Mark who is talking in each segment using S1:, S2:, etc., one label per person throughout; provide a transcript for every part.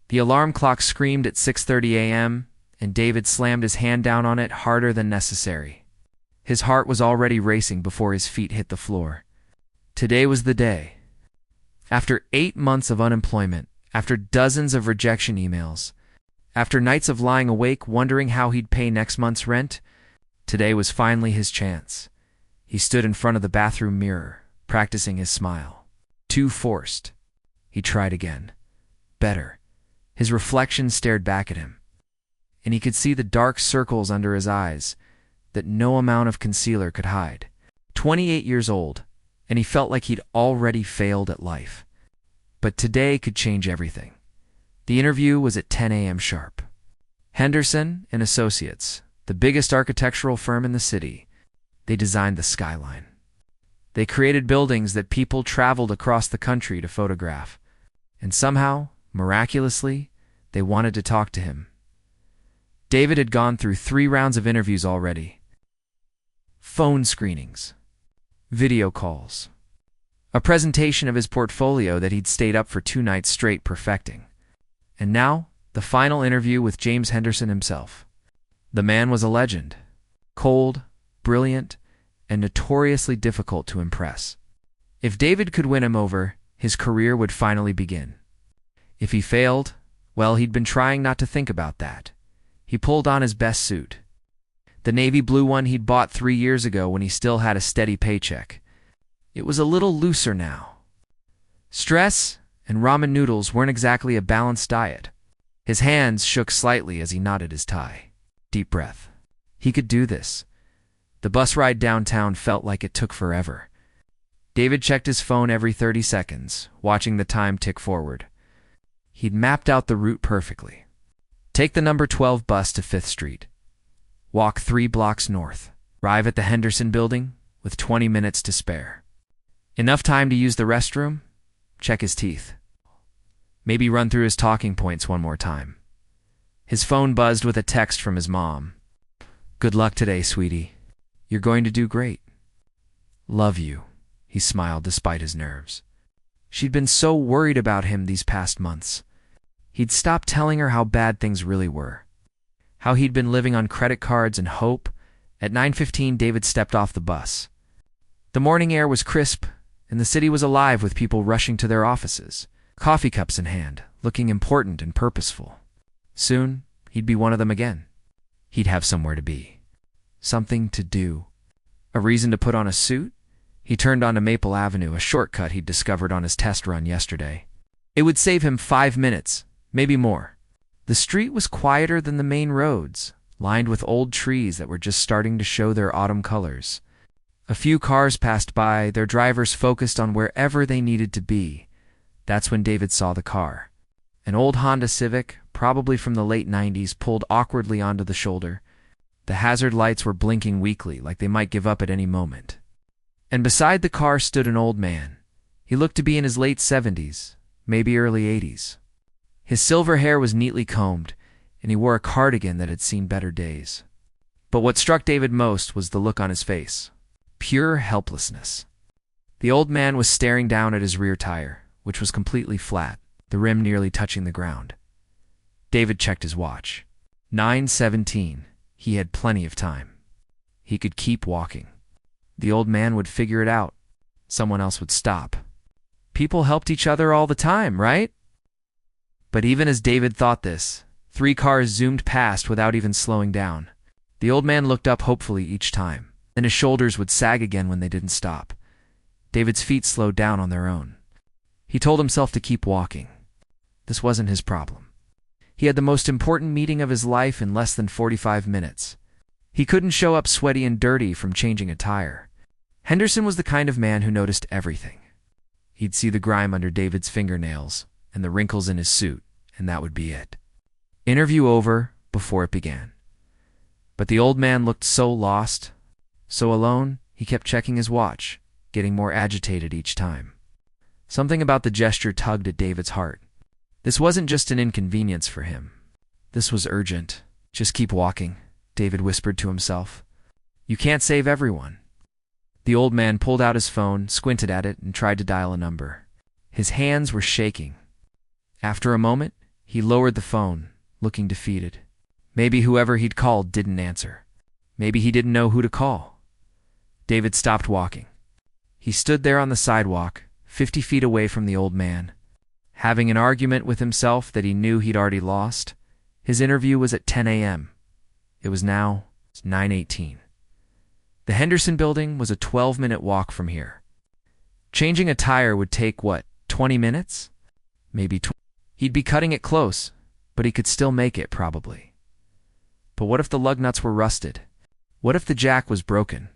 S1: The alarm clock screamed at 6:30 a.m., and David slammed his hand down on it harder than necessary. His heart was already racing before his feet hit the floor. Today was the day. After 8 months of unemployment, after dozens of rejection emails, after nights of lying awake wondering how he'd pay next month's rent, today was finally his chance. He stood in front of the bathroom mirror, practicing his smile. Too forced. He tried again. Better. His reflection stared back at him, and he could see the dark circles under his eyes that no amount of concealer could hide. 28 years old, and he felt like he'd already failed at life. But today could change everything. The interview was at 10 a.m. sharp. Henderson and Associates, the biggest architectural firm in the city, they designed the skyline. They created buildings that people traveled across the country to photograph. And somehow, miraculously, they wanted to talk to him. David had gone through 3 rounds of interviews already. Phone screenings. Video calls. A presentation of his portfolio that he'd stayed up for 2 nights straight perfecting. And now, the final interview with James Henderson himself. The man was a legend. Cold, brilliant, and notoriously difficult to impress. If David could win him over, his career would finally begin. If he failed, well, he'd been trying not to think about that. He pulled on his best suit. The navy blue one he'd bought 3 years ago when he still had a steady paycheck. It was a little looser now. Stress and ramen noodles weren't exactly a balanced diet. His hands shook slightly as he knotted his tie. Deep breath. He could do this. The bus ride downtown felt like it took forever. David checked his phone every 30 seconds, watching the time tick forward. He'd mapped out the route perfectly. Take the number 12 bus to 5th Street. Walk 3 blocks north. Arrive at the Henderson building with 20 minutes to spare. Enough time to use the restroom? Check his teeth. Maybe run through his talking points one more time. His phone buzzed with a text from his mom. Good luck today, sweetie. You're going to do great. Love you, he smiled despite his nerves. She'd been so worried about him these past months. He'd stopped telling her how bad things really were. How he'd been living on credit cards and hope. At 9:15, David stepped off the bus. The morning air was crisp, and the city was alive with people rushing to their offices, coffee cups in hand, looking important and purposeful. Soon, he'd be one of them again. He'd have somewhere to be. Something to do. A reason to put on a suit? He turned onto Maple Avenue, a shortcut he'd discovered on his test run yesterday. It would save him 5 minutes, maybe more. The street was quieter than the main roads, lined with old trees that were just starting to show their autumn colors. A few cars passed by, their drivers focused on wherever they needed to be. That's when David saw the car. An old Honda Civic, probably from the late 90s, pulled awkwardly onto the shoulder. The hazard lights were blinking weakly, like they might give up at any moment. And beside the car stood an old man. He looked to be in his late 70s, maybe early 80s. His silver hair was neatly combed, and he wore a cardigan that had seen better days. But what struck David most was the look on his face. Pure helplessness. The old man was staring down at his rear tire, which was completely flat, the rim nearly touching the ground. David checked his watch. 9:17. He had plenty of time. He could keep walking. The old man would figure it out. Someone else would stop. People helped each other all the time, right? But even as David thought this, 3 cars zoomed past without even slowing down. The old man looked up hopefully each time, then his shoulders would sag again when they didn't stop. David's feet slowed down on their own. He told himself to keep walking. This wasn't his problem. He had the most important meeting of his life in less than 45 minutes. He couldn't show up sweaty and dirty from changing a tire. Henderson was the kind of man who noticed everything. He'd see the grime under David's fingernails and the wrinkles in his suit, and that would be it. Interview over before it began. But the old man looked so lost, so alone, he kept checking his watch, getting more agitated each time. Something about the gesture tugged at David's heart. This wasn't just an inconvenience for him. This was urgent. Just keep walking, David whispered to himself. You can't save everyone. The old man pulled out his phone, squinted at it, and tried to dial a number. His hands were shaking. After a moment, He lowered the phone, looking defeated. Maybe whoever he'd called didn't answer. Maybe he didn't know who to call. David stopped walking. He stood there on the sidewalk, 50 feet away from the old man, having an argument with himself that he knew he'd already lost. His interview was at 10 a.m. It was now 9:18. The Henderson building was a 12-minute walk from here. Changing a tire would take, 20 minutes? Maybe 20. He'd be cutting it close, but he could still make it, probably. But what if the lug nuts were rusted? What if the jack was broken?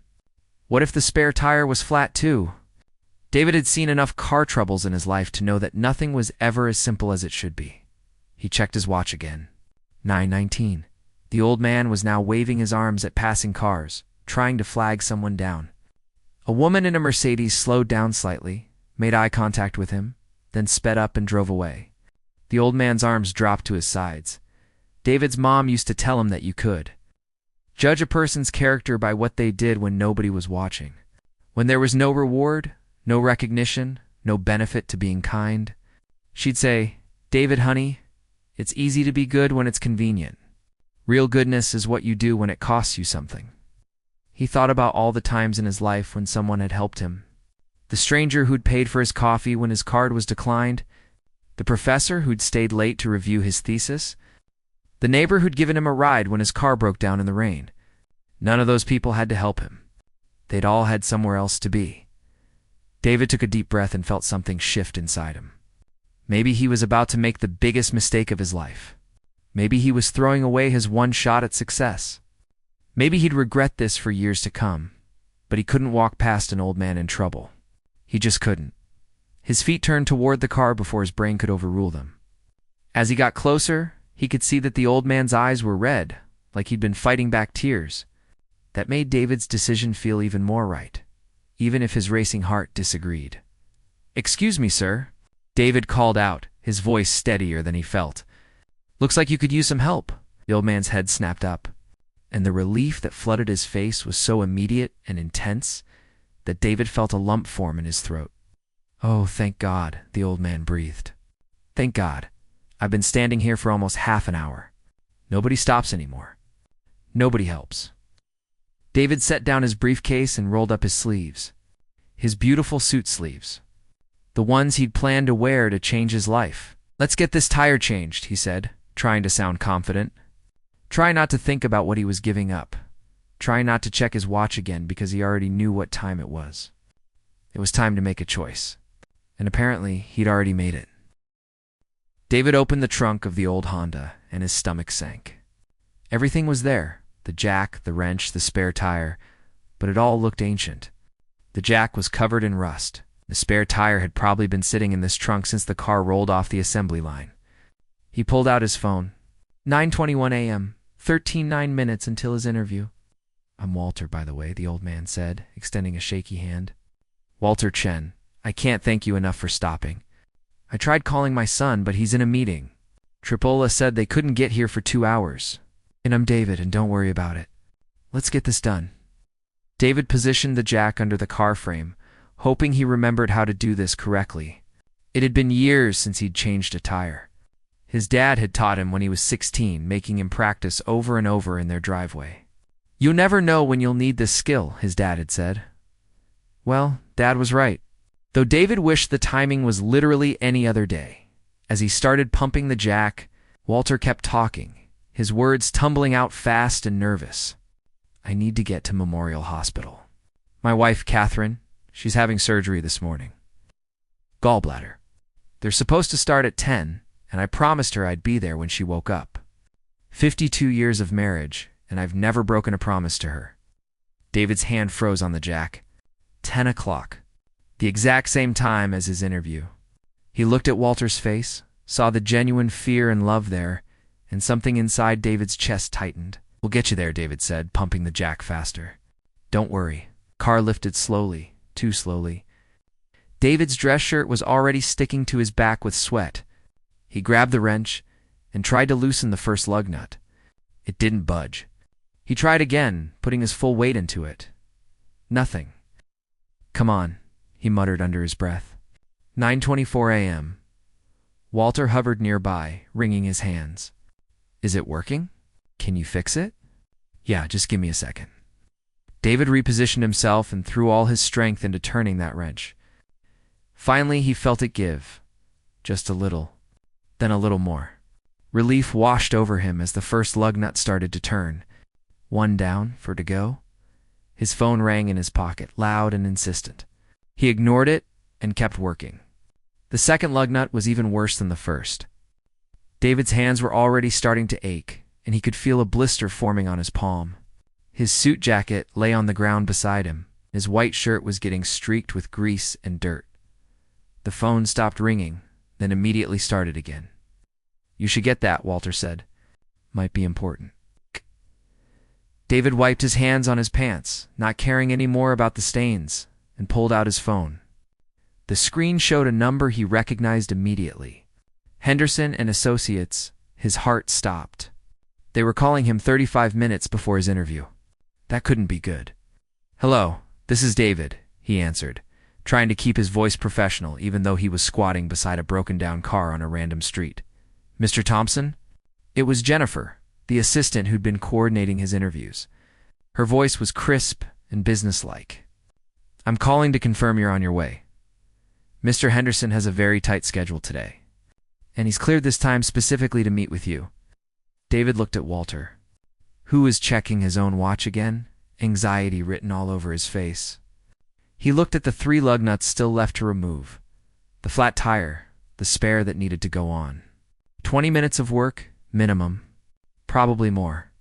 S1: What if the spare tire was flat too? David had seen enough car troubles in his life to know that nothing was ever as simple as it should be. He checked his watch again. 9:19. The old man was now waving his arms at passing cars, trying to flag someone down. A woman in a Mercedes slowed down slightly, made eye contact with him, then sped up and drove away. The old man's arms dropped to his sides. David's mom used to tell him that you could judge a person's character by what they did when nobody was watching. When there was no reward, no recognition, no benefit to being kind. She'd say, "David, honey, it's easy to be good when it's convenient. Real goodness is what you do when it costs you something." He thought about all the times in his life when someone had helped him. The stranger who'd paid for his coffee when his card was declined. The professor who'd stayed late to review his thesis. The neighbor who'd given him a ride when his car broke down in the rain. None of those people had to help him. They'd all had somewhere else to be. David took a deep breath and felt something shift inside him. Maybe he was about to make the biggest mistake of his life. Maybe he was throwing away his one shot at success. Maybe he'd regret this for years to come, but he couldn't walk past an old man in trouble. He just couldn't. His feet turned toward the car before his brain could overrule them. As he got closer, he could see that the old man's eyes were red, like he'd been fighting back tears. That made David's decision feel even more right, even if his racing heart disagreed. "Excuse me, sir," David called out, his voice steadier than he felt. "Looks like you could use some help." The old man's head snapped up, and the relief that flooded his face was so immediate and intense that David felt a lump form in his throat. "Oh, thank God," the old man breathed. "Thank God. I've been standing here for almost half an hour. Nobody stops anymore. Nobody helps." David set down his briefcase and rolled up his sleeves. His beautiful suit sleeves. The ones he'd planned to wear to change his life. "Let's get this tire changed," he said, trying to sound confident. Try not to think about what he was giving up. Try not to check his watch again because he already knew what time it was. It was time to make a choice. And apparently, he'd already made it. David opened the trunk of the old Honda, and his stomach sank. Everything was there, the jack, the wrench, the spare tire, but it all looked ancient. The jack was covered in rust. The spare tire had probably been sitting in this trunk since the car rolled off the assembly line. He pulled out his phone. 9:21 a.m., 13 minutes until his interview. "I'm Walter, by the way," the old man said, extending a shaky hand. "Walter Chen. I can't thank you enough for stopping. I tried calling my son, but he's in a meeting. Tripoli said they couldn't get here for 2 hours. And I'm David, and don't worry about it. Let's get this done." David positioned the jack under the car frame, hoping he remembered how to do this correctly. It had been years since he'd changed a tire. His dad had taught him when he was 16, making him practice over and over in their driveway. "You'll never know when you'll need this skill," his dad had said. Well, Dad was right. Though David wished the timing was literally any other day. As he started pumping the jack, Walter kept talking, his words tumbling out fast and nervous. "I need to get to Memorial Hospital. My wife, Catherine, she's having surgery this morning. Gallbladder. They're supposed to start at 10, and I promised her I'd be there when she woke up. 52 years of marriage, and I've never broken a promise to her." David's hand froze on the jack. 10 o'clock. The exact same time as his interview. He looked at Walter's face, saw the genuine fear and love there, and something inside David's chest tightened. "We'll get you there," David said, pumping the jack faster. "Don't worry." Car lifted slowly, too slowly. David's dress shirt was already sticking to his back with sweat. He grabbed the wrench and tried to loosen the first lug nut. It didn't budge. He tried again, putting his full weight into it. Nothing. "Come on," he muttered under his breath. 9:24 a.m. Walter hovered nearby, wringing his hands. Is it working? Can you fix it? Yeah, just give me a second. David repositioned himself and threw all his strength into turning that wrench. Finally, he felt it give. Just a little. Then a little more. Relief washed over him as the first lug nut started to turn. One down, for to go. His phone rang in his pocket, loud and insistent. He ignored it and kept working. The second lug nut was even worse than the first. David's hands were already starting to ache, and he could feel a blister forming on his palm. His suit jacket lay on the ground beside him. His white shirt was getting streaked with grease and dirt. The phone stopped ringing, then immediately started again. You should get that, Walter said. Might be important. David wiped his hands on his pants, not caring any more about the stains, and pulled out his phone. The screen showed a number he recognized immediately. Henderson and Associates. His heart stopped. They were calling him 35 minutes before his interview. That couldn't be good. Hello, this is David, he answered, trying to keep his voice professional even though he was squatting beside a broken-down car on a random street. Mr. Thompson? It was Jennifer, the assistant who'd been coordinating his interviews. Her voice was crisp and businesslike. I'm calling to confirm you're on your way. Mr. Henderson has a very tight schedule today, and he's cleared this time specifically to meet with you. David looked at Walter. Who was checking his own watch again? Anxiety written all over his face. He looked at the 3 lug nuts still left to remove. The flat tire, the spare that needed to go on. 20 minutes of work, minimum. Probably more.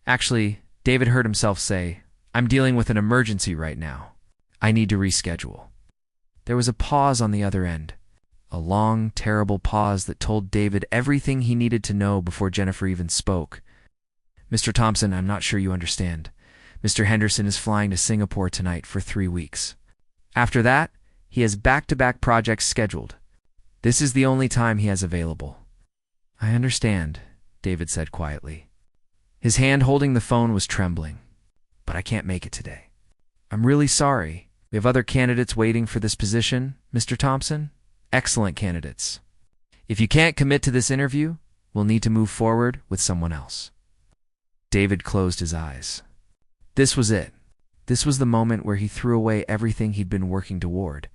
S1: Actually, David heard himself say, I'm dealing with an emergency right now. I need to reschedule. There was a pause on the other end. A long, terrible pause that told David everything he needed to know before Jennifer even spoke. Mr. Thompson, I'm not sure you understand. Mr. Henderson is flying to Singapore tonight for 3 weeks. After that, he has back-to-back projects scheduled. This is the only time he has available. I understand, David said quietly. His hand holding the phone was trembling. But I can't make it today. I'm really sorry. We have other candidates waiting for this position, Mr. Thompson. Excellent candidates. If you can't commit to this interview, we'll need to move forward with someone else. David closed his eyes. This was it. This was the moment where he threw away everything he'd been working toward.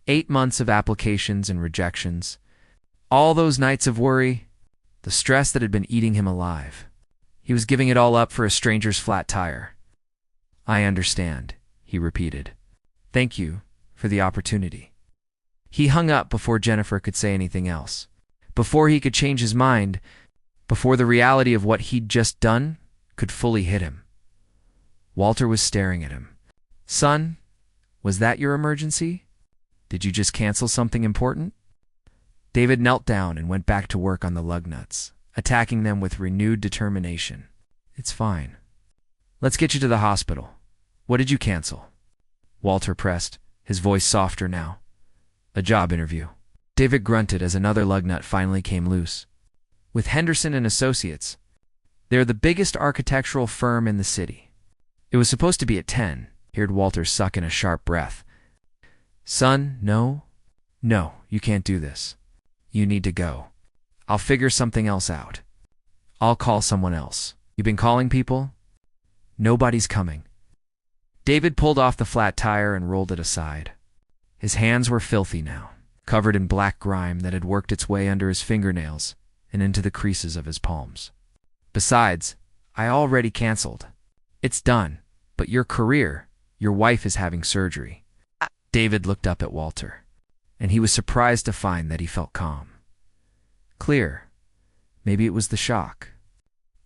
S1: 8 months of applications and rejections. All those nights of worry. The stress that had been eating him alive. He was giving it all up for a stranger's flat tire. I understand, he repeated. Thank you for the opportunity. He hung up before Jennifer could say anything else. Before he could change his mind. Before the reality of what he'd just done could fully hit him. Walter was staring at him. Son, was that your emergency? Did you just cancel something important? David knelt down and went back to work on the lug nuts, attacking them with renewed determination. It's fine. Let's get you to the hospital. What did you cancel? Walter pressed, his voice softer now. A job interview. David grunted as another lug nut finally came loose. With Henderson and Associates. They're the biggest architectural firm in the city. It was supposed to be at 10, heard Walter suck in a sharp breath. Son, no. No, you can't do this. You need to go. I'll figure something else out. I'll call someone else. You been calling people? Nobody's coming. David pulled off the flat tire and rolled it aside. His hands were filthy now, covered in black grime that had worked its way under his fingernails and into the creases of his palms. Besides, I already canceled. It's done, but your career, your wife is having surgery. David looked up at Walter, and he was surprised to find that he felt calm. Clear. Maybe it was the shock.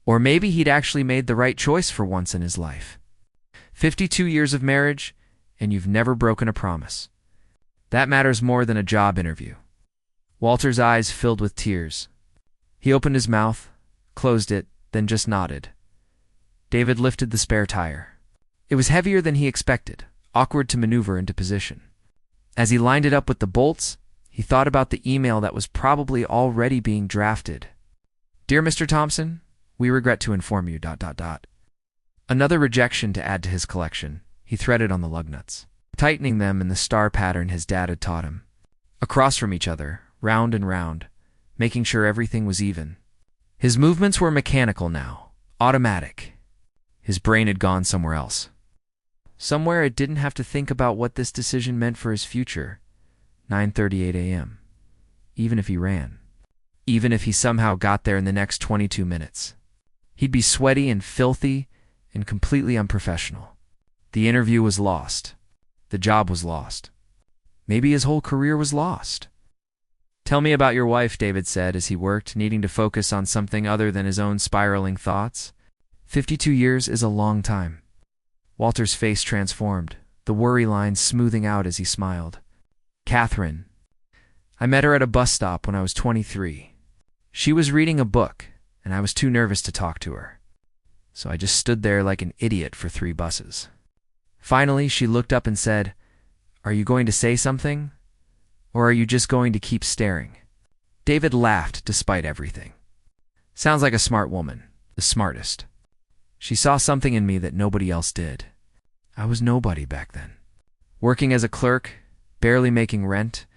S1: Or maybe he'd actually made the right choice for once in his life. 52 years of marriage, and you've never broken a promise. That matters more than a job interview. Walter's eyes filled with tears. He opened his mouth, closed it, then just nodded. David lifted the spare tire. It was heavier than he expected, awkward to maneuver into position. As he lined it up with the bolts, he thought about the email that was probably already being drafted. Dear Mr. Thompson, we regret to inform you... Another rejection to add to his collection, he threaded on the lug nuts, tightening them in the star pattern his dad had taught him. Across from each other, round and round, making sure everything was even. His movements were mechanical now, automatic. His brain had gone somewhere else. Somewhere it didn't have to think about what this decision meant for his future. 9:38 a.m. Even if he ran. Even if he somehow got there in the next 22 minutes. He'd be sweaty and filthy and completely unprofessional. The interview was lost. The job was lost. Maybe his whole career was lost. "Tell me about your wife," David said as he worked, needing to focus on something other than his own spiraling thoughts. 52 years is a long time. Walter's face transformed, the worry lines smoothing out as he smiled. "Catherine. I met her at a bus stop when I was 23. She was reading a book, and I was too nervous to talk to her. So I just stood there like an idiot for 3 buses. Finally, she looked up and said, 'Are you going to say something? Or are you just going to keep staring?'" David laughed despite everything. "Sounds like a smart woman, the smartest. She saw something in me that nobody else did. I was nobody back then. Working as a clerk, barely making rent,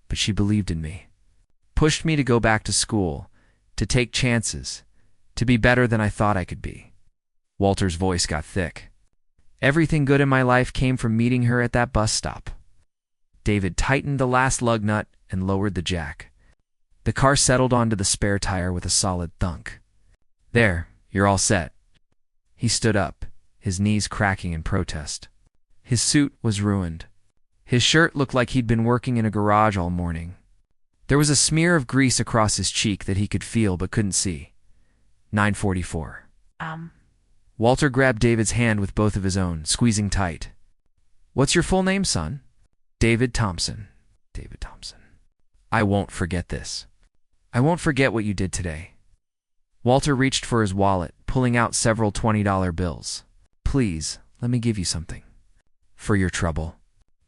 S1: but she believed in me. Pushed me to go back to school, to take chances, to be better than I thought I could be." Walter's voice got thick. "Everything good in my life came from meeting her at that bus stop." David tightened the last lug nut and lowered the jack. The car settled onto the spare tire with a solid thunk. "There, you're all set." He stood up, his knees cracking in protest. His suit was ruined. His shirt looked like he'd been working in a garage all morning. There was a smear of grease across his cheek that he could feel but couldn't see. 9:44. Walter grabbed David's hand with both of his own, squeezing tight. "What's your full name, son?" "David Thompson." "David Thompson. I won't forget this. I won't forget what you did today." Walter reached for his wallet, pulling out several $20 bills. "Please, let me give you something. For your trouble.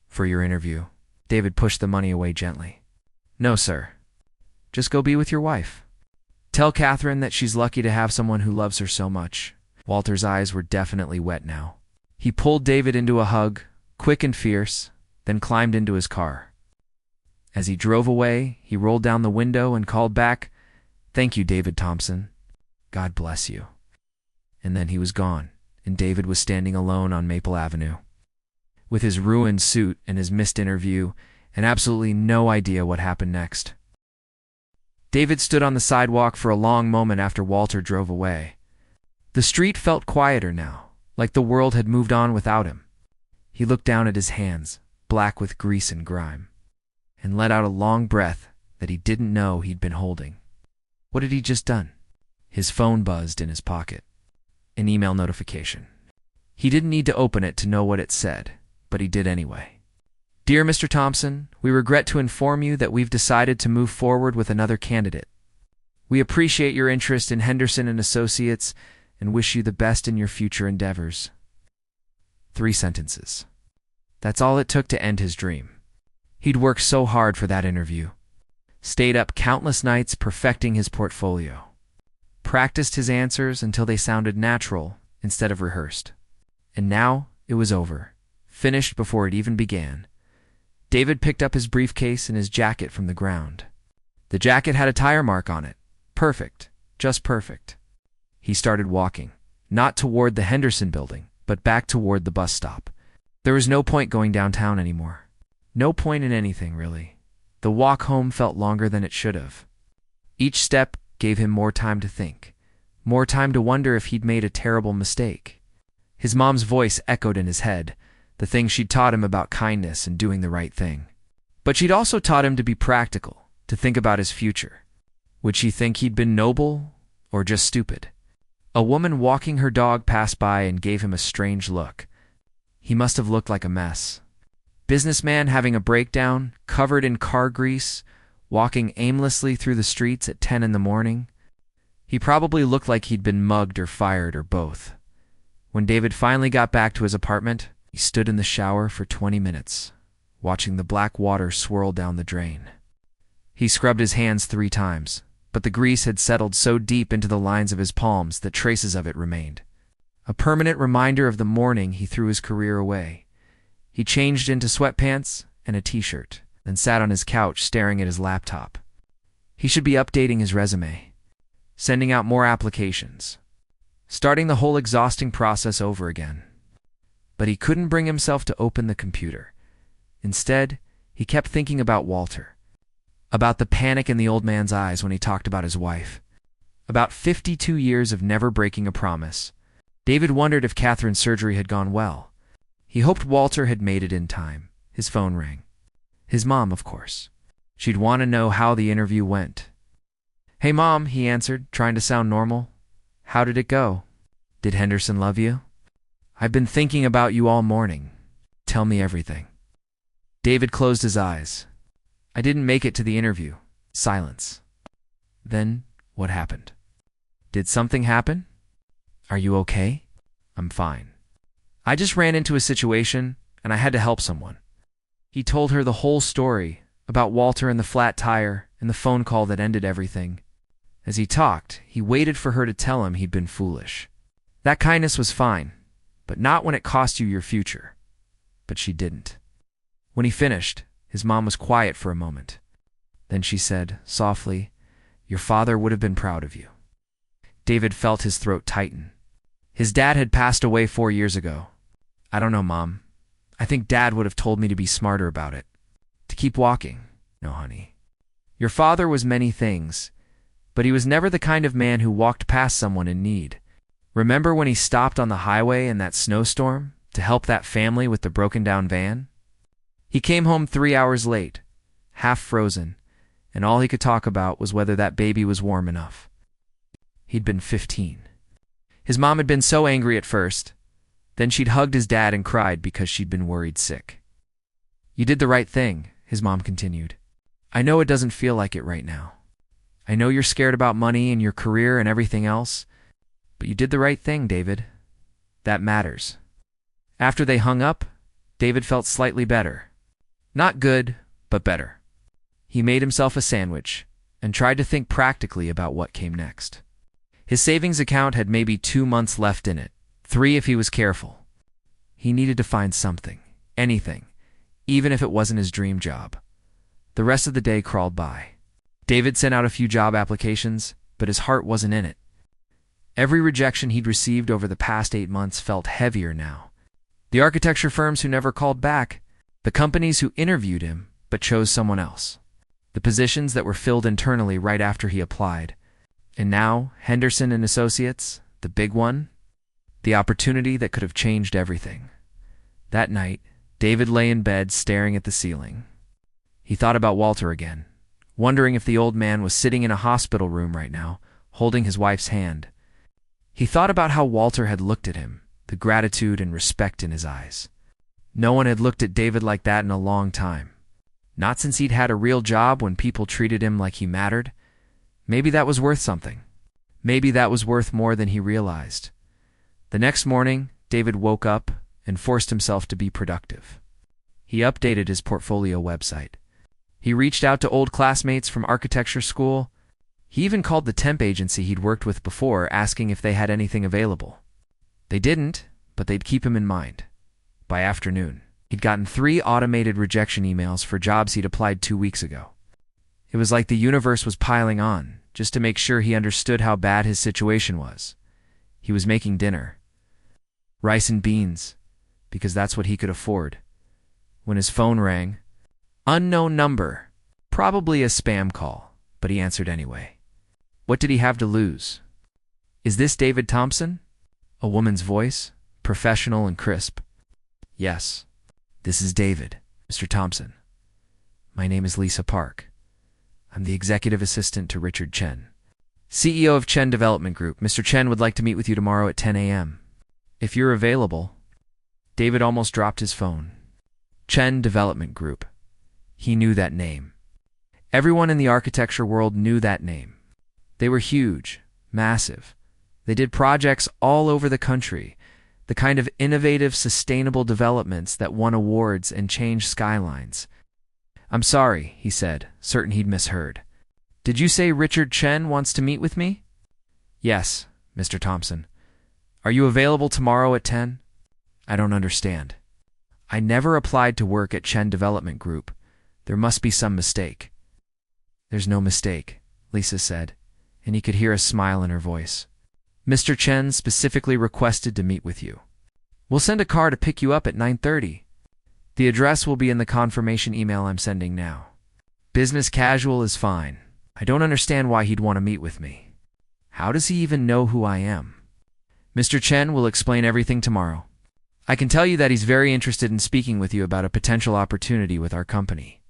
S1: For your interview." David pushed the money away gently. "No, sir. Just go be with your wife. Tell Catherine that she's lucky to have someone who loves her so much." Walter's eyes were definitely wet now. He pulled David into a hug, quick and fierce, then climbed into his car. As he drove away, he rolled down the window and called back, "Thank you, David Thompson. God bless you." And then he was gone, and David was standing alone on Maple Avenue. With his ruined suit and his missed interview, and absolutely no idea what happened next. David stood on the sidewalk for a long moment after Walter drove away. The street felt quieter now, like the world had moved on without him. He looked down at his hands, black with grease and grime, and let out a long breath that he didn't know he'd been holding. What had he just done? His phone buzzed in his pocket. An email notification. He didn't need to open it to know what it said, but he did anyway. "Dear Mr. Thompson, we regret to inform you that we've decided to move forward with another candidate. We appreciate your interest in Henderson and Associates and wish you the best in your future endeavors." 3 sentences. That's all it took to end his dream. He'd worked so hard for that interview. Stayed up countless nights perfecting his portfolio. Practiced his answers until they sounded natural instead of rehearsed. And now it was over, finished before it even began. David picked up his briefcase and his jacket from the ground. The jacket had a tire mark on it. Perfect, just perfect. He started walking, not toward the Henderson building, but back toward the bus stop. There was no point going downtown anymore. No point in anything, really. The walk home felt longer than it should have. Each step gave him more time to think, more time to wonder if he'd made a terrible mistake. His mom's voice echoed in his head, the things she'd taught him about kindness and doing the right thing. But she'd also taught him to be practical, to think about his future. Would she think he'd been noble or just stupid? A woman walking her dog passed by and gave him a strange look. He must have looked like a mess. Businessman having a breakdown, covered in car grease, walking aimlessly through the streets at 10 in the morning. He probably looked like he'd been mugged or fired or both. When David finally got back to his apartment, he stood in the shower for 20 minutes, watching the black water swirl down the drain. He scrubbed his hands 3 times, but the grease had settled so deep into the lines of his palms that traces of it remained. A permanent reminder of the morning he threw his career away. He changed into sweatpants and a t-shirt, then sat on his couch staring at his laptop. He should be updating his resume, sending out more applications, starting the whole exhausting process over again. But he couldn't bring himself to open the computer. Instead, he kept thinking about Walter, about the panic in the old man's eyes when he talked about his wife, about 52 years of never breaking a promise. David wondered if Catherine's surgery had gone well. He hoped Walter had made it in time. His phone rang. His mom, of course. She'd want to know how the interview went. "Hey, Mom," he answered, trying to sound normal. "How did it go? Did Henderson love you? I've been thinking about you all morning. Tell me everything." David closed his eyes. "I didn't make it to the interview." Silence. "Then what happened? Did something happen? Are you okay?" "I'm fine. I just ran into a situation and I had to help someone." He told her the whole story about Walter and the flat tire and the phone call that ended everything. As he talked, he waited for her to tell him he'd been foolish. That kindness was fine, but not when it cost you your future. But she didn't. When he finished, his mom was quiet for a moment. Then she said, softly, "Your father would have been proud of you." David felt his throat tighten. His dad had passed away 4 years ago. "I don't know, Mom. I think Dad would have told me to be smarter about it. To keep walking." "No, honey. Your father was many things, but he was never the kind of man who walked past someone in need. Remember when he stopped on the highway in that snowstorm to help that family with the broken-down van? He came home 3 hours late, half frozen, and all he could talk about was whether that baby was warm enough." He'd been 15. His mom had been so angry at first. Then she'd hugged his dad and cried because she'd been worried sick. "You did the right thing," his mom continued. "I know it doesn't feel like it right now. I know you're scared about money and your career and everything else, but you did the right thing, David. That matters." After they hung up, David felt slightly better. Not good, but better. He made himself a sandwich and tried to think practically about what came next. His savings account had maybe 2 months left in it, 3 if he was careful. He needed to find something, anything, even if it wasn't his dream job. The rest of the day crawled by. David sent out a few job applications, but his heart wasn't in it. Every rejection he'd received over the past 8 months felt heavier now. The architecture firms who never called back, the companies who interviewed him but chose someone else, the positions that were filled internally right after he applied. And now, Henderson and Associates, the big one, the opportunity that could have changed everything. That night, David lay in bed staring at the ceiling. He thought about Walter again, wondering if the old man was sitting in a hospital room right now, holding his wife's hand. He thought about how Walter had looked at him, the gratitude and respect in his eyes. No one had looked at David like that in a long time. Not since he'd had a real job when people treated him like he mattered. Maybe that was worth something. Maybe that was worth more than he realized. The next morning, David woke up and forced himself to be productive. He updated his portfolio website. He reached out to old classmates from architecture school. He even called the temp agency he'd worked with before, asking if they had anything available. They didn't, but they'd keep him in mind. By afternoon, he'd gotten 3 automated rejection emails for jobs he'd applied 2 weeks ago. It was like the universe was piling on, just to make sure he understood how bad his situation was. He was making dinner. Rice and beans, because that's what he could afford. When his phone rang, unknown number, probably a spam call, but he answered anyway. What did he have to lose? "Is this David Thompson?" A woman's voice, professional and crisp. "Yes, this is David, Mr. Thompson. My name is Lisa Park. I'm the executive assistant to Richard Chen, CEO of Chen Development Group. Mr. Chen would like to meet with you tomorrow at 10 a.m. If you're available." David almost dropped his phone. Chen Development Group. He knew that name. Everyone in the architecture world knew that name. They were huge, massive. They did projects all over the country, the kind of innovative, sustainable developments that won awards and changed skylines. "I'm sorry," he said, certain he'd misheard. "Did you say Richard Chen wants to meet with me?" "Yes, Mr. Thompson. Are you available tomorrow at 10? "I don't understand. I never applied to work at Chen Development Group. There must be some mistake." "There's no mistake," Lisa said, and he could hear a smile in her voice. Mr. Chen specifically requested to meet with you. We'll send a car to pick you up at 9:30. The address will be in the confirmation email I'm sending now. Business casual is fine. I don't understand why he'd want to meet with me. How does he even know who I am? Mr. Chen will explain everything tomorrow. I can tell you that he's very interested in speaking with you about a potential opportunity with our company.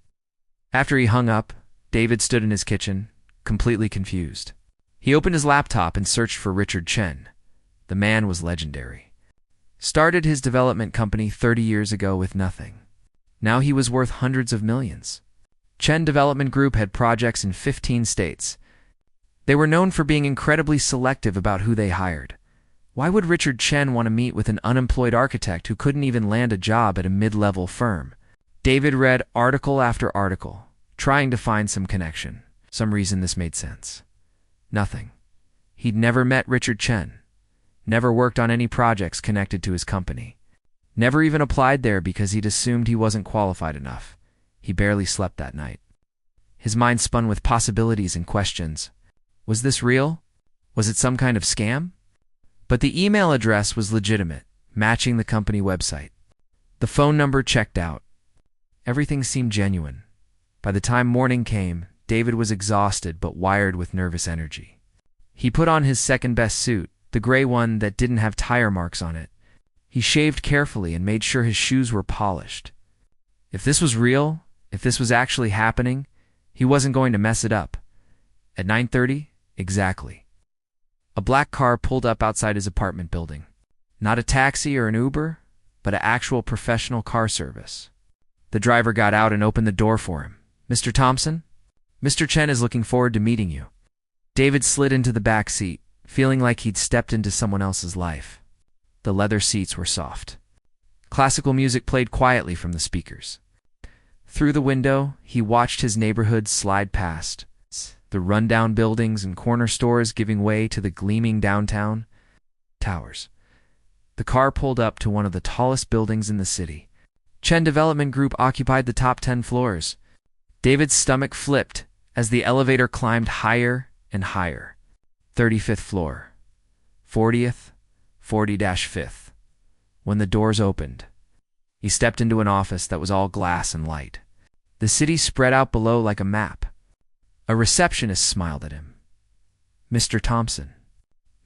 S1: After he hung up, David stood in his kitchen, completely confused. He opened his laptop and searched for Richard Chen. The man was legendary. Started his development company 30 years ago with nothing. Now he was worth hundreds of millions. Chen Development Group had projects in 15 states. They were known for being incredibly selective about who they hired. Why would Richard Chen want to meet with an unemployed architect who couldn't even land a job at a mid-level firm? David read article after article, trying to find some connection. Some reason this made sense. Nothing. He'd never met Richard Chen. Never worked on any projects connected to his company. Never even applied there because he'd assumed he wasn't qualified enough. He barely slept that night. His mind spun with possibilities and questions. Was this real? Was it some kind of scam? But the email address was legitimate, matching the company website. The phone number checked out. Everything seemed genuine. By the time morning came, David was exhausted but wired with nervous energy. He put on his second-best suit, the gray one that didn't have tire marks on it. He shaved carefully and made sure his shoes were polished. If this was real, if this was actually happening, he wasn't going to mess it up. At 9:30, exactly. A black car pulled up outside his apartment building. Not a taxi or an Uber, but an actual professional car service. The driver got out and opened the door for him. Mr. Thompson? Mr. Chen is looking forward to meeting you. David slid into the back seat, feeling like he'd stepped into someone else's life. The leather seats were soft. Classical music played quietly from the speakers. Through the window, he watched his neighborhood slide past, the rundown buildings and corner stores giving way to the gleaming downtown towers. The car pulled up to one of the tallest buildings in the city. Chen Development Group occupied the top 10 floors. David's stomach flipped as the elevator climbed higher and higher. 35th floor. 40th, 40-5th. When the doors opened, he stepped into an office that was all glass and light. The city spread out below like a map. A receptionist smiled at him. Mr. Thompson,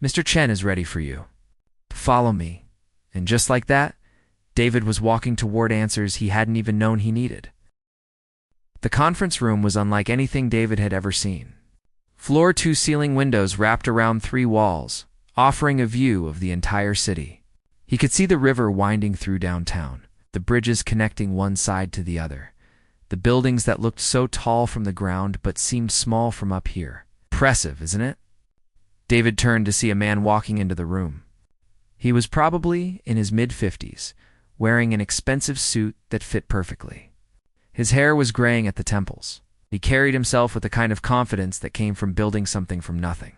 S1: Mr. Chen is ready for you. Follow me. And just like that, David was walking toward answers he hadn't even known he needed. The conference room was unlike anything David had ever seen. Floor-to-ceiling windows wrapped around 3 walls, offering a view of the entire city. He could see the river winding through downtown, the bridges connecting one side to the other, the buildings that looked so tall from the ground but seemed small from up here. Impressive, isn't it? David turned to see a man walking into the room. He was probably in his mid-50s, wearing an expensive suit that fit perfectly. His hair was graying at the temples. He carried himself with the kind of confidence that came from building something from nothing.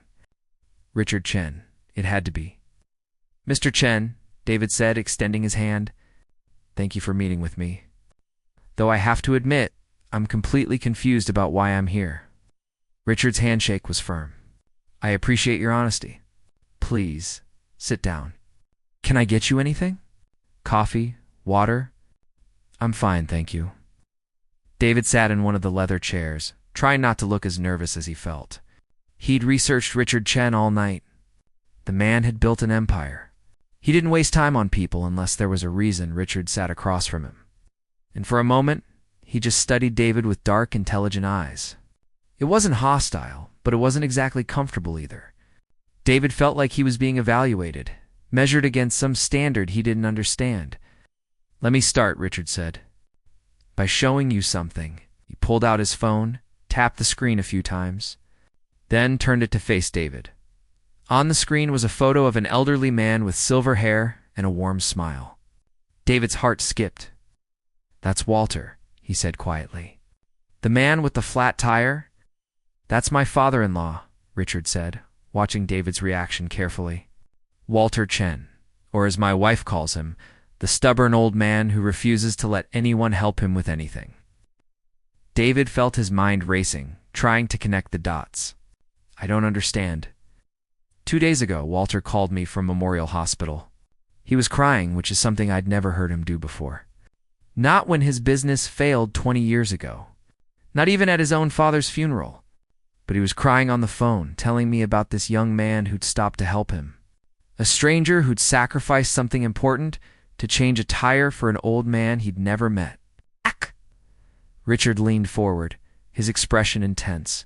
S1: Richard Chen, it had to be. Mr. Chen, David said, extending his hand. Thank you for meeting with me. Though I have to admit, I'm completely confused about why I'm here. Richard's handshake was firm. I appreciate your honesty. Please, sit down. Can I get you anything? Coffee? Water? I'm fine, thank you. David sat in one of the leather chairs, trying not to look as nervous as he felt. He'd researched Richard Chen all night. The man had built an empire. He didn't waste time on people unless there was a reason Richard sat across from him. And for a moment, he just studied David with dark, intelligent eyes. It wasn't hostile, but it wasn't exactly comfortable either. David felt like he was being evaluated, measured against some standard he didn't understand. Let me start, Richard said, by showing you something. He pulled out his phone, tapped the screen a few times, then turned it to face David. On the screen was a photo of an elderly man with silver hair and a warm smile. David's heart skipped. That's Walter, he said quietly. The man with the flat tire? That's my father-in-law, Richard said, watching David's reaction carefully. Walter Chen, or as my wife calls him, the stubborn old man who refuses to let anyone help him with anything. David felt his mind racing, trying to connect the dots. I don't understand. 2 days ago, Walter called me from Memorial Hospital. He was crying, which is something I'd never heard him do before. Not when his business failed 20 years ago. Not even at his own father's funeral. But he was crying on the phone, telling me about this young man who'd stopped to help him. A stranger who'd sacrificed something important to change a tire for an old man he'd never met. Richard leaned forward, his expression intense.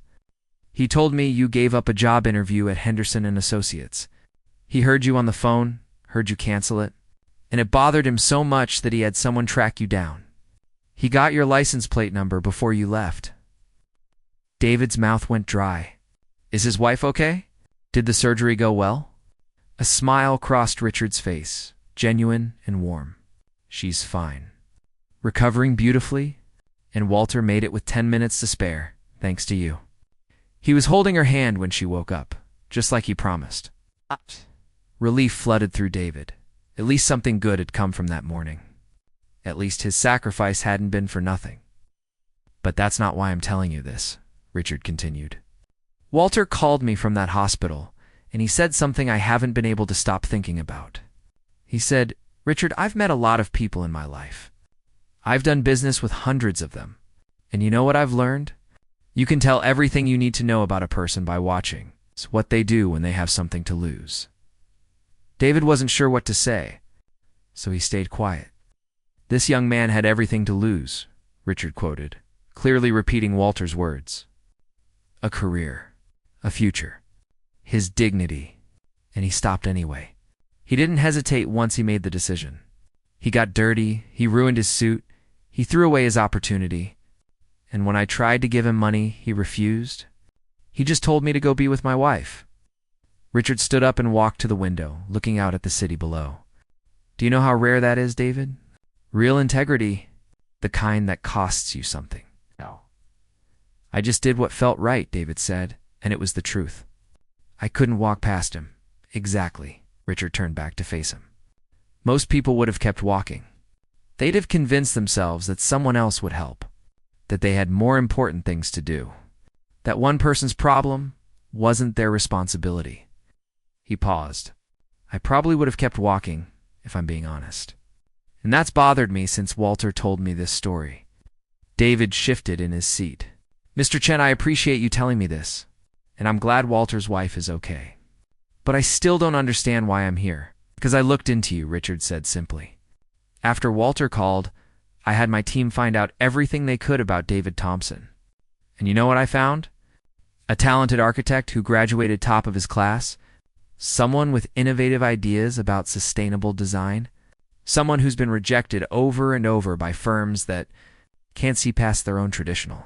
S1: He told me you gave up a job interview at Henderson and Associates. He heard you on the phone, heard you cancel it, and it bothered him so much that he had someone track you down. He got your license plate number before you left. David's mouth went dry. Is his wife okay? Did the surgery go well? A smile crossed Richard's face, genuine and warm. She's fine. Recovering beautifully, and Walter made it with 10 minutes to spare, thanks to you. He was holding her hand when she woke up, just like he promised. Relief flooded through David. At least something good had come from that morning. At least his sacrifice hadn't been for nothing. But that's not why I'm telling you this, Richard continued. Walter called me from that hospital, and he said something I haven't been able to stop thinking about. He said, Richard, I've met a lot of people in my life. I've done business with hundreds of them. And you know what I've learned? You can tell everything you need to know about a person by watching. It's what they do when they have something to lose. David wasn't sure what to say, so he stayed quiet. This young man had everything to lose, Richard quoted, clearly repeating Walter's words. A career, a future, his dignity, and he stopped anyway. He didn't hesitate once he made the decision. He got dirty, he ruined his suit, he threw away his opportunity, and when I tried to give him money, he refused. He just told me to go be with my wife. Richard stood up and walked to the window, looking out at the city below. Do you know how rare that is, David? Real integrity, the kind that costs you something. No. I just did what felt right, David said, and it was the truth. I couldn't walk past him. Exactly. Richard turned back to face him. Most people would have kept walking. They'd have convinced themselves that someone else would help, that they had more important things to do, that one person's problem wasn't their responsibility. He paused. I probably would have kept walking, if I'm being honest. And that's bothered me since Walter told me this story. David shifted in his seat. Mr. Chen, I appreciate you telling me this, and I'm glad Walter's wife is okay. But I still don't understand why I'm here. Because I looked into you, Richard said simply. After Walter called, I had my team find out everything they could about David Thompson. And you know what I found? A talented architect who graduated top of his class, someone with innovative ideas about sustainable design, someone who's been rejected over and over by firms that can't see past their own traditional.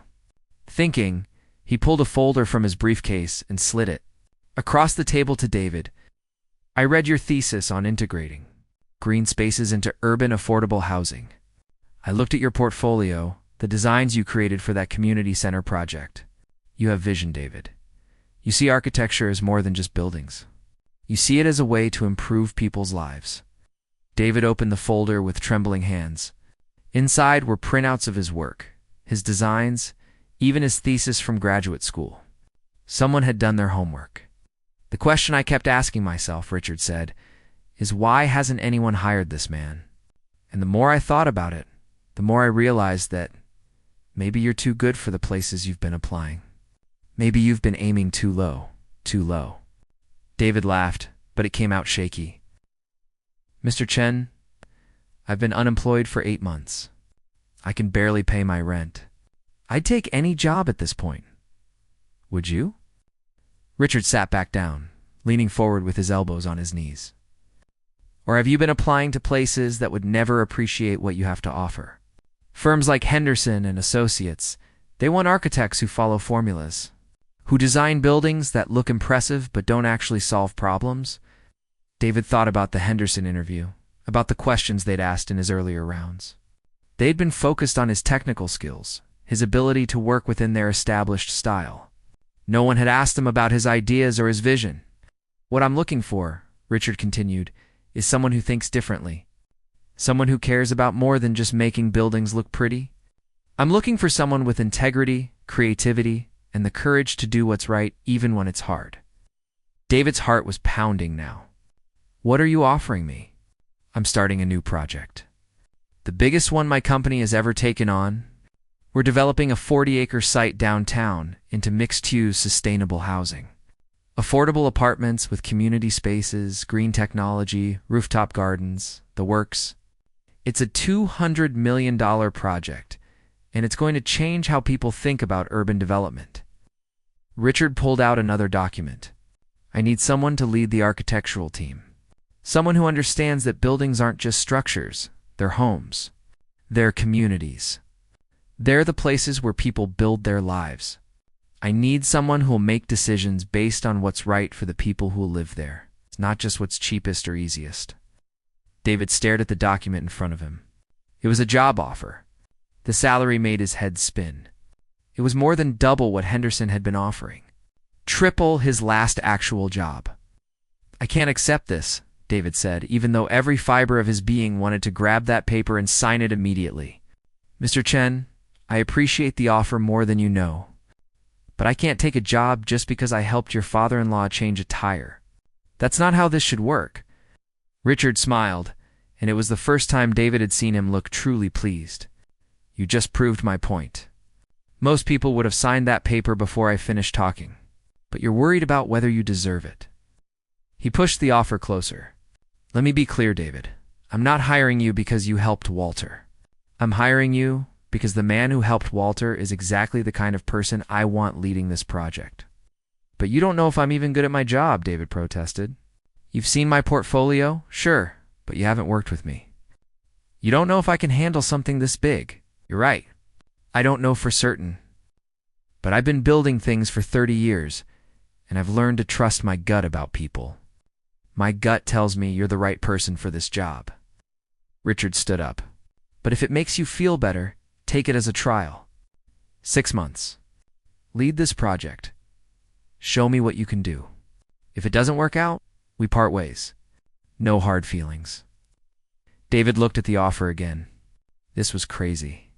S1: Thinking, he pulled a folder from his briefcase and slid it across the table to David. I read your thesis on integrating green spaces into urban affordable housing. I looked at your portfolio, the designs you created for that community center project. You have vision, David. You see architecture as more than just buildings. You see it as a way to improve people's lives. David opened the folder with trembling hands. Inside were printouts of his work, his designs, even his thesis from graduate school. Someone had done their homework. The question I kept asking myself, Richard said, is why hasn't anyone hired this man? And the more I thought about it, the more I realized that maybe you're too good for the places you've been applying. Maybe you've been aiming too low, too low. David laughed, but it came out shaky. Mr. Chen, I've been unemployed for 8 months. I can barely pay my rent. I'd take any job at this point. Would you? Richard sat back down, leaning forward with his elbows on his knees. Or have you been applying to places that would never appreciate what you have to offer? Firms like Henderson and Associates, they want architects who follow formulas, who design buildings that look impressive but don't actually solve problems. David thought about the Henderson interview, about the questions they'd asked in his earlier rounds. They'd been focused on his technical skills, his ability to work within their established style. No one had asked him about his ideas or his vision. What I'm looking for, Richard continued, is someone who thinks differently. Someone who cares about more than just making buildings look pretty. I'm looking for someone with integrity, creativity, and the courage to do what's right even when it's hard. David's heart was pounding now. What are you offering me? I'm starting a new project. The biggest one my company has ever taken on. We're developing a 40-acre site downtown into mixed-use sustainable housing. Affordable apartments with community spaces, green technology, rooftop gardens, the works. It's a $200 million project, and it's going to change how people think about urban development. Richard pulled out another document. I need someone to lead the architectural team. Someone who understands that buildings aren't just structures, they're homes. They're communities. They're the places where people build their lives. I need someone who will make decisions based on what's right for the people who will live there. It's not just what's cheapest or easiest. David stared at the document in front of him. It was a job offer. The salary made his head spin. It was more than double what Henderson had been offering. Triple his last actual job. I can't accept this, David said, even though every fiber of his being wanted to grab that paper and sign it immediately. Mr. Chen, I appreciate the offer more than you know. But I can't take a job just because I helped your father-in-law change a tire. That's not how this should work. Richard smiled, and it was the first time David had seen him look truly pleased. You just proved my point. Most people would have signed that paper before I finished talking, but you're worried about whether you deserve it. He pushed the offer closer. Let me be clear, David. I'm not hiring you because you helped Walter. I'm hiring you because the man who helped Walter is exactly the kind of person I want leading this project. But you don't know if I'm even good at my job, David protested. You've seen my portfolio, sure, but you haven't worked with me. You don't know if I can handle something this big. You're right. I don't know for certain. But I've been building things for 30 years, and I've learned to trust my gut about people. My gut tells me you're the right person for this job. Richard stood up. But if it makes you feel better, take it as a trial. 6 months. Lead this project. Show me what you can do. If it doesn't work out, we part ways. No hard feelings. David looked at the offer again. This was crazy.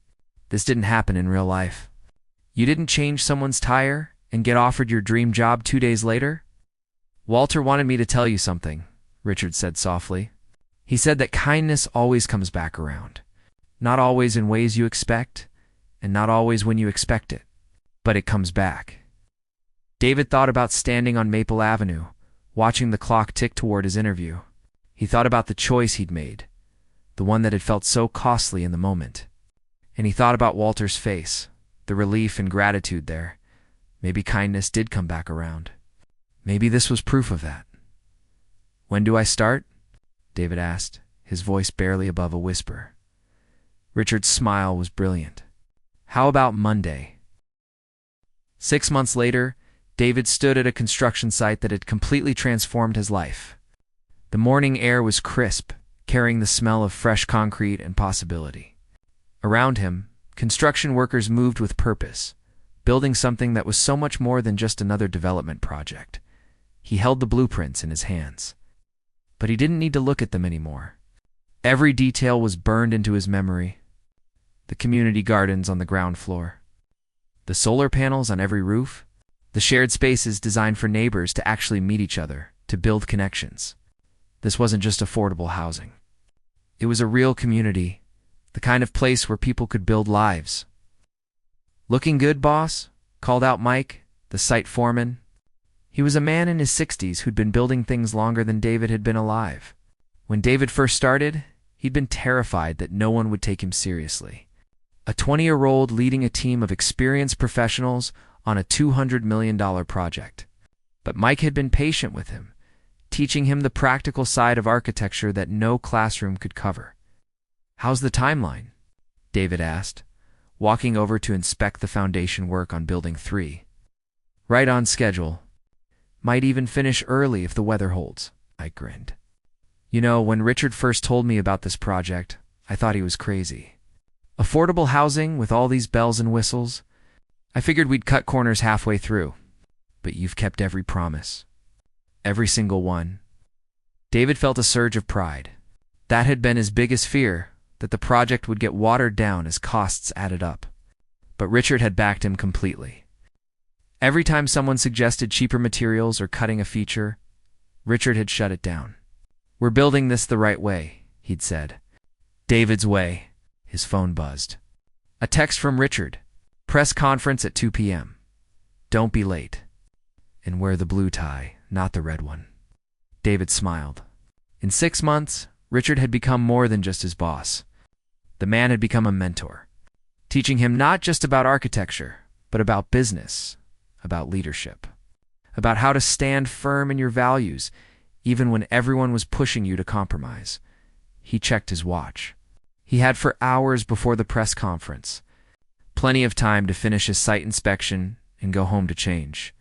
S1: This didn't happen in real life. You didn't change someone's tire and get offered your dream job 2 days later? Walter wanted me to tell you something, Richard said softly. He said that kindness always comes back around. Not always in ways you expect, and not always when you expect it, but it comes back. David thought about standing on Maple Avenue, watching the clock tick toward his interview. He thought about the choice he'd made, the one that had felt so costly in the moment. And he thought about Walter's face, the relief and gratitude there. Maybe kindness did come back around. Maybe this was proof of that. When do I start? David asked, his voice barely above a whisper. Richard's smile was brilliant. How about Monday? 6 months later, David stood at a construction site that had completely transformed his life. The morning air was crisp, carrying the smell of fresh concrete and possibility. Around him, construction workers moved with purpose, building something that was so much more than just another development project. He held the blueprints in his hands. But he didn't need to look at them anymore. Every detail was burned into his memory. The community gardens on the ground floor. The solar panels on every roof. The shared spaces designed for neighbors to actually meet each other, to build connections. This wasn't just affordable housing. It was a real community, the kind of place where people could build lives. Looking good, boss? Called out Mike, the site foreman. He was a man in his 60s who'd been building things longer than David had been alive. When David first started, he'd been terrified that no one would take him seriously. A 20-year-old leading a team of experienced professionals on a $200 million project. But Mike had been patient with him, teaching him the practical side of architecture that no classroom could cover. How's the timeline? David asked, walking over to inspect the foundation work on Building 3. Right on schedule. Might even finish early if the weather holds, I grinned. You know, when Richard first told me about this project, I thought he was crazy. Affordable housing with all these bells and whistles? I figured we'd cut corners halfway through. But you've kept every promise. Every single one. David felt a surge of pride. That had been his biggest fear, that the project would get watered down as costs added up. But Richard had backed him completely. Every time someone suggested cheaper materials or cutting a feature, Richard had shut it down. "We're building this the right way," he'd said. "David's way." His phone buzzed. A text from Richard. "Press conference at 2 p.m. Don't be late. And wear the blue tie, not the red one." David smiled. In 6 months, Richard had become more than just his boss. The man had become a mentor, teaching him not just about architecture, but about business, about leadership, about how to stand firm in your values, even when everyone was pushing you to compromise. He checked his watch. He had for hours before the press conference, plenty of time to finish his site inspection and go home to change.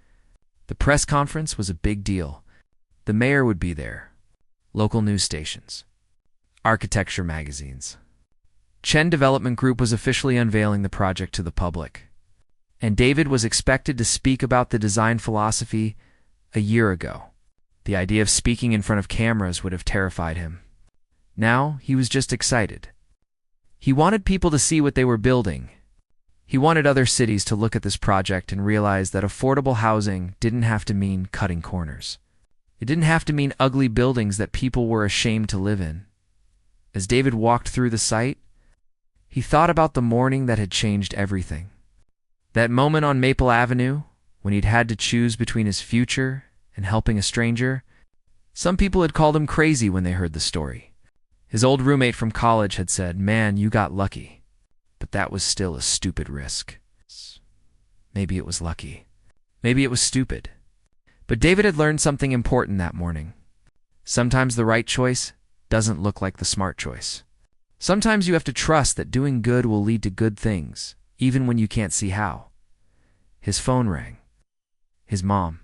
S1: The press conference was a big deal. The mayor would be there, local news stations, architecture magazines. Chen Development Group was officially unveiling the project to the public, and David was expected to speak about the design philosophy a year ago. The idea of speaking in front of cameras would have terrified him. Now he was just excited. He wanted people to see what they were building. He wanted other cities to look at this project and realize that affordable housing didn't have to mean cutting corners. It didn't have to mean ugly buildings that people were ashamed to live in. As David walked through the site, he thought about the morning that had changed everything. That moment on Maple Avenue, when he'd had to choose between his future and helping a stranger. Some people had called him crazy when they heard the story. His old roommate from college had said, "Man, you got lucky." But that was still a stupid risk. Maybe it was lucky. Maybe it was stupid. But David had learned something important that morning. Sometimes the right choice doesn't look like the smart choice. Sometimes you have to trust that doing good will lead to good things, even when you can't see how. His phone rang. His mom.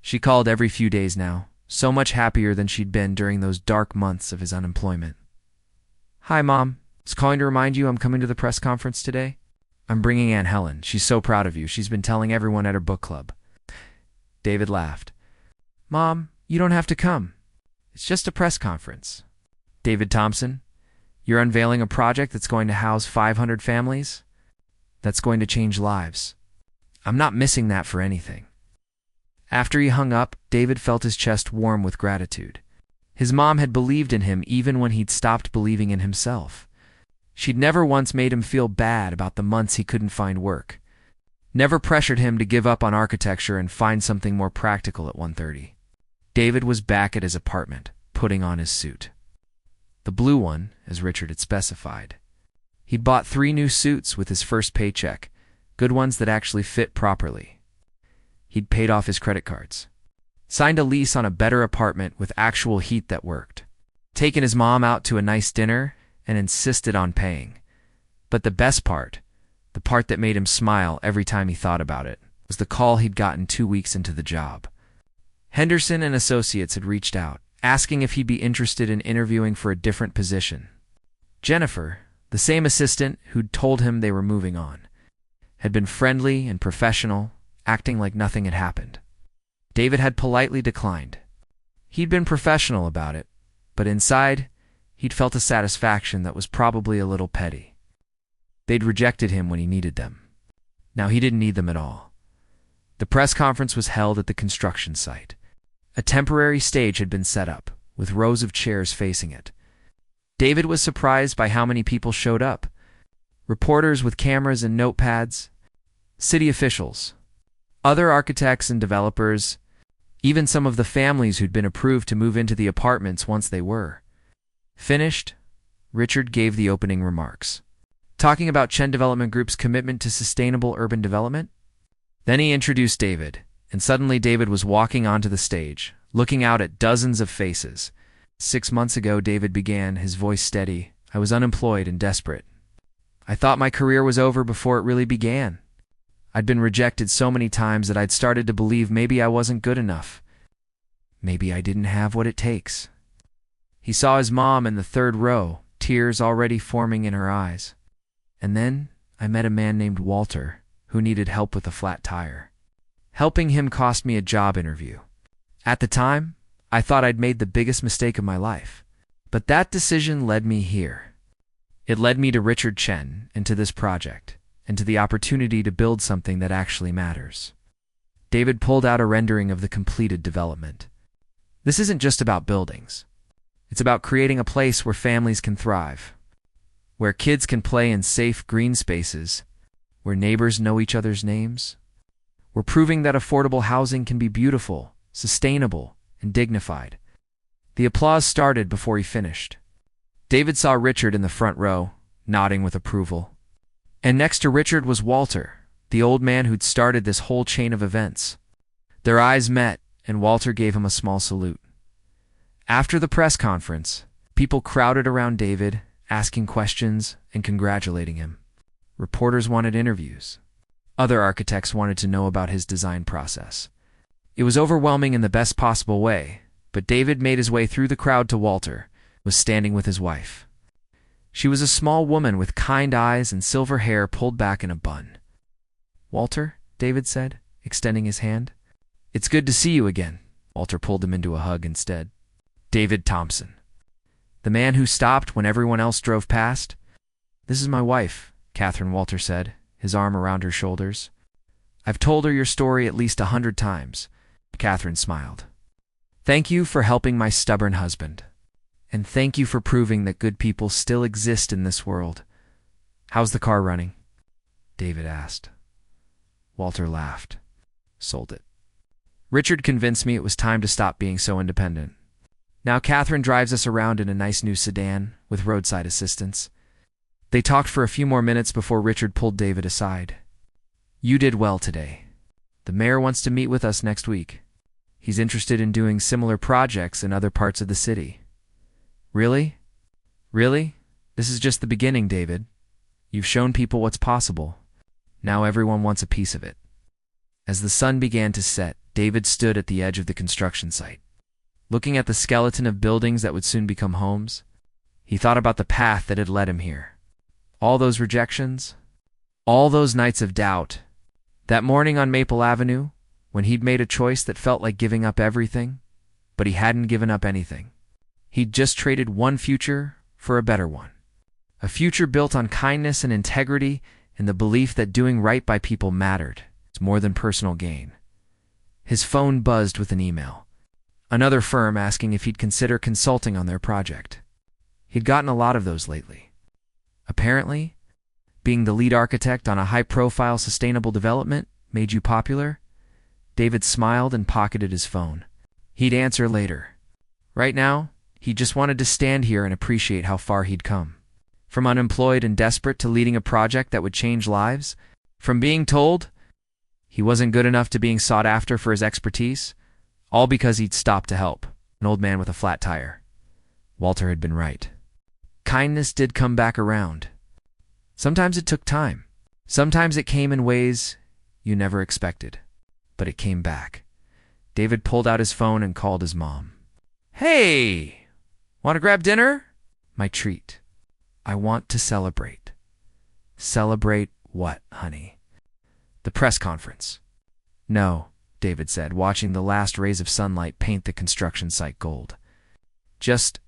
S1: She called every few days now, so much happier than she'd been during those dark months of his unemployment. "Hi, Mom. I was calling to remind you I'm coming to the press conference today. I'm bringing Aunt Helen. She's so proud of you. She's been telling everyone at her book club." David laughed. "Mom, you don't have to come. It's just a press conference." "David Thompson, you're unveiling a project that's going to house 500 families? That's going to change lives. I'm not missing that for anything." After he hung up, David felt his chest warm with gratitude. His mom had believed in him even when he'd stopped believing in himself. She'd never once made him feel bad about the months he couldn't find work. Never pressured him to give up on architecture and find something more practical at 1:30. David was back at his apartment, putting on his suit. The blue one, as Richard had specified. He'd bought 3 new suits with his first paycheck, good ones that actually fit properly. He'd paid off his credit cards, signed a lease on a better apartment with actual heat that worked, taken his mom out to a nice dinner, and insisted on paying. But the best part, the part that made him smile every time he thought about it, was the call he'd gotten 2 weeks into the job. Henderson and Associates had reached out, asking if he'd be interested in interviewing for a different position. Jennifer, the same assistant who'd told him they were moving on, had been friendly and professional, acting like nothing had happened. David had politely declined. He'd been professional about it, but inside, he'd felt a satisfaction that was probably a little petty. They'd rejected him when he needed them. Now he didn't need them at all. The press conference was held at the construction site. A temporary stage had been set up, with rows of chairs facing it. David was surprised by how many people showed up. Reporters with cameras and notepads, city officials, other architects and developers, even some of the families who'd been approved to move into the apartments once they were. Finished, Richard gave the opening remarks, talking about Chen Development Group's commitment to sustainable urban development. Then he introduced David, and suddenly David was walking onto the stage, looking out at dozens of faces. 6 months ago, David began, his voice steady. "I was unemployed and desperate. I thought my career was over before it really began. I'd been rejected so many times that I'd started to believe maybe I wasn't good enough. Maybe I didn't have what it takes." He saw his mom in the 3rd row, tears already forming in her eyes. "And then I met a man named Walter who needed help with a flat tire. Helping him cost me a job interview. At the time, I thought I'd made the biggest mistake of my life. But that decision led me here. It led me to Richard Chen and to this project, and to the opportunity to build something that actually matters." David pulled out a rendering of the completed development. This isn't just about buildings. It's about creating a place where families can thrive, where kids can play in safe green spaces, where neighbors know each other's names. We're proving that affordable housing can be beautiful, sustainable, and dignified. The applause started before he finished. David saw Richard in the front row, nodding with approval. And next to Richard was Walter, the old man who'd started this whole chain of events. Their eyes met, and Walter gave him a small salute. After the press conference, people crowded around David, asking questions and congratulating him. Reporters wanted interviews. Other architects wanted to know about his design process. It was overwhelming in the best possible way, but David made his way through the crowd to Walter, who was standing with his wife. She was a small woman with kind eyes and silver hair pulled back in a bun. "Walter," David said, extending his hand. "It's good to see you again." Walter pulled him into a hug instead. David Thompson. The man who stopped when everyone else drove past. "This is my wife," Catherine, Walter said, his arm around her shoulders. "I've told her your story at least 100 times. Catherine smiled. "Thank you for helping my stubborn husband. And thank you for proving that good people still exist in this world. How's the car running?" David asked. Walter laughed. "Sold it. Richard convinced me it was time to stop being so independent. Now Catherine drives us around in a nice new sedan with roadside assistance." They talked for a few more minutes before Richard pulled David aside. "You did well today. The mayor wants to meet with us next week. He's interested in doing similar projects in other parts of the city." "Really? Really? This is just the beginning, David. You've shown people what's possible. Now everyone wants a piece of it." As the sun began to set, David stood at the edge of the construction site. Looking at the skeleton of buildings that would soon become homes, he thought about the path that had led him here. All those rejections, all those nights of doubt, that morning on Maple Avenue when he'd made a choice that felt like giving up everything, but he hadn't given up anything. He'd just traded one future for a better one. A future built on kindness and integrity and the belief that doing right by people mattered. It's more than personal gain. His phone buzzed with an email. Another firm asking if he'd consider consulting on their project. He'd gotten a lot of those lately. Apparently, being the lead architect on a high-profile sustainable development made you popular. David smiled and pocketed his phone. He'd answer later. Right now, he just wanted to stand here and appreciate how far he'd come. From unemployed and desperate to leading a project that would change lives. From being told he wasn't good enough to being sought after for his expertise, all because he'd stopped to help an old man with a flat tire. Walter had been right. Kindness did come back around. Sometimes it took time. Sometimes it came in ways you never expected. But it came back. David pulled out his phone and called his mom. "Hey! Want to grab dinner?" "My treat. I want to celebrate." "Celebrate what, honey?" "The press conference." "No," David said, watching the last rays of sunlight paint the construction site gold. "Just